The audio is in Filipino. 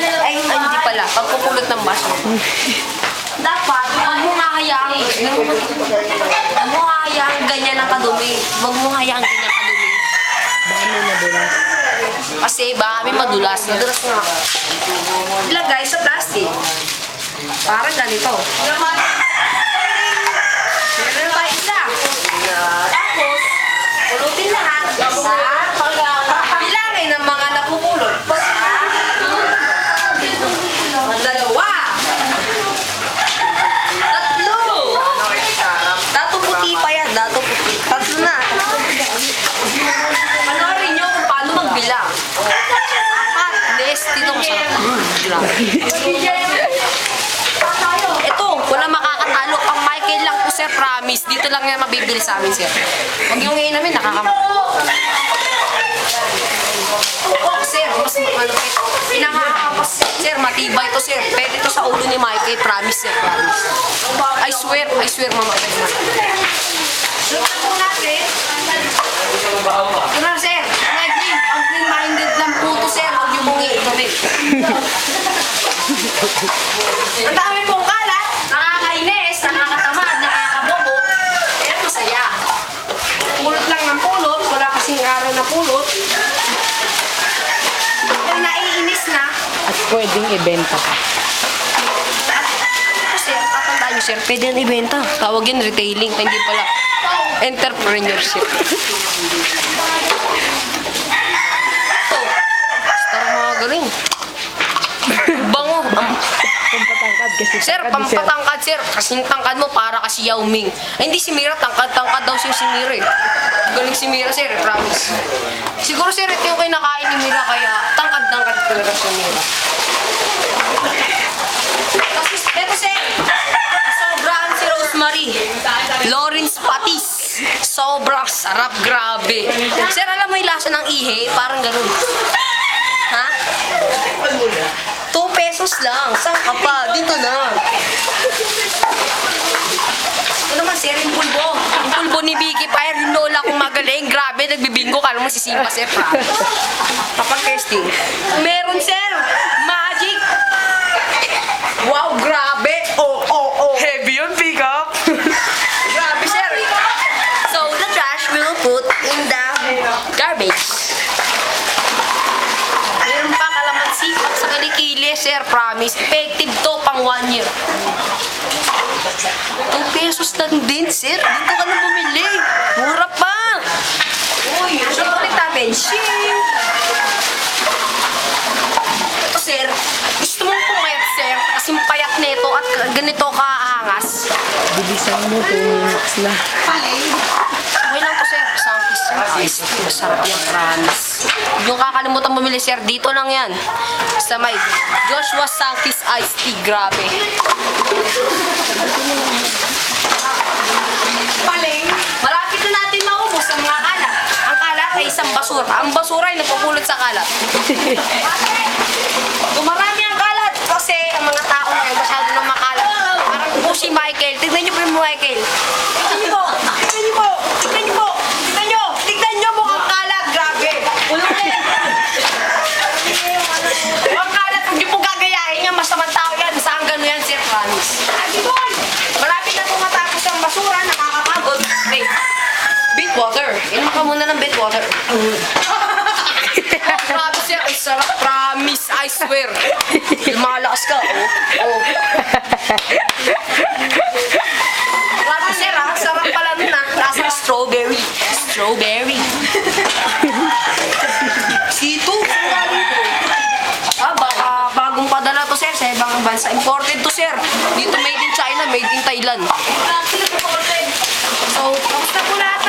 Ay, hindi pala. Pagpupulot ng baso. Dapat, huwag mo nga hayaang, huwag mo nga hayaang ganyan ang kadumi. Huwag mo hayaang ganyan ang kadumi. Baka may madulas. Kasi baka may madulas. Madulas nga. Ilagay sa plastic. Parang ganito. Meron pa isa. Tapos, pulutin lahat. Bilangin ng mga napupulot. Dalawa. Tatlo. Dato puti pa yan. Dato puti. Tatlo na. Panoorin nyo kung paano magbilang. Apat. Nes, dito masarap. Ito, wala makakatalo. Ang Michael lang po, sir, promise. Dito lang yan mabibili sa amin, sir. Huwag yung ngayon namin, Oo, sir, mas malupit. Pinakakapas, sir, matibay to, sir. Pwede to sa ulo ni Michael, promise, sir, promise. I swear, mama. Look po natin. Ito na, sir. Ang clean-minded lang po to, sir. Huwag yung bungi. Ang dami pong kalat. Nakakainis, nakakatamad, nakakabobo. Kaya masaya. Pulot lang ng pulot. Wala kasing araw na pulot. Kung naiinis na. At pwedeng ibenta pa. Sir, tatandaan nyo, sir. Pwede yan ibenta. Tawag yan retailing. Hindi pala entrepreneurship. Ito. Basta mga galing. Bango. Pampatangkad kasi. Sir, pampatangkad, sir. Kasing tangkad mo para kasi Yao Ming. Ay, hindi si Mira. Tangkad daw siya si Mira, eh. Galing si Mira, sir. Promise. Siguro, sir, ito yung kinakain ni Mira. Kaya tangkad talaga si Mira. Kasi, ito, sir. Sobrang si Rosemary. Lawrence Patis. Sobrang sarap. Grabe. Sir, alam mo yung lasa ng ihe? Parang ganun. Ha? 2 pesos lang. Saan ka pa? Dito na. Ito naman, sir, yung pulbo. Yung pulbo ni Vicky Fire, yung lola kong magaling. Grabe, nagbibingo ka naman si Simba, sir. Kapag testing. Meron, sir. Magic. Wow, grabe. Oh. Heavy yun, pick up. Grabe, sir. So, the trash will put in the garbage. Meron pa kalamansi pag sa kilikili, sir, promise. Effective to pang 1 year. 2 pesos lang din, sir. Dito ka na bumili. Mura pa. Uy, saan ulit natin? Ito, sir. Gusto mong pumayat, sir. Kasing payat nito at ganito kaangas. Bilisan mo, 2 minutes na. Okay lang po, sir. Sankis Ice Tea. Masarap yung promise. Yung kakalimutan bumili, sir. Dito lang yan. Sa may Joshua Sankis Ice Tea. Grabe. Paling. Malapit na natin maubos ang mga kalat. Ang kalat ay isang basura. Ang basura ay napupulot sa kalat. Dumarami ang kalat kasi ang mga tao ngayon masyado ng makalat. Parang po si Michael. Tignan niyo po yung Michael. Tignan niyo po. Tignan niyo po. Tignan niyo po. Tignan niyo. Tignan niyo mo ang kalat. Grabe. Ulungin. Ang kalat. Huwag niyo po gagayahin niya. Masamang tao yan. Saan gano'n yan, sir? Promise. Malapit na po matapos ang basura. Nakakapagod. Wait. Beet water. Inom ka muna ng beet water. Grabe, sir. Ang sarap. Promise. I swear. Lumalakas ka. Oh. Grabe, sir. Ang sarap pala nun, ah. Lasang strawberry. Strawberry. C2. Baka bagong padala to, sir, sa ibang bansa. Imported to, sir. Dito made in China, made in Thailand. So, kamusta po lahat?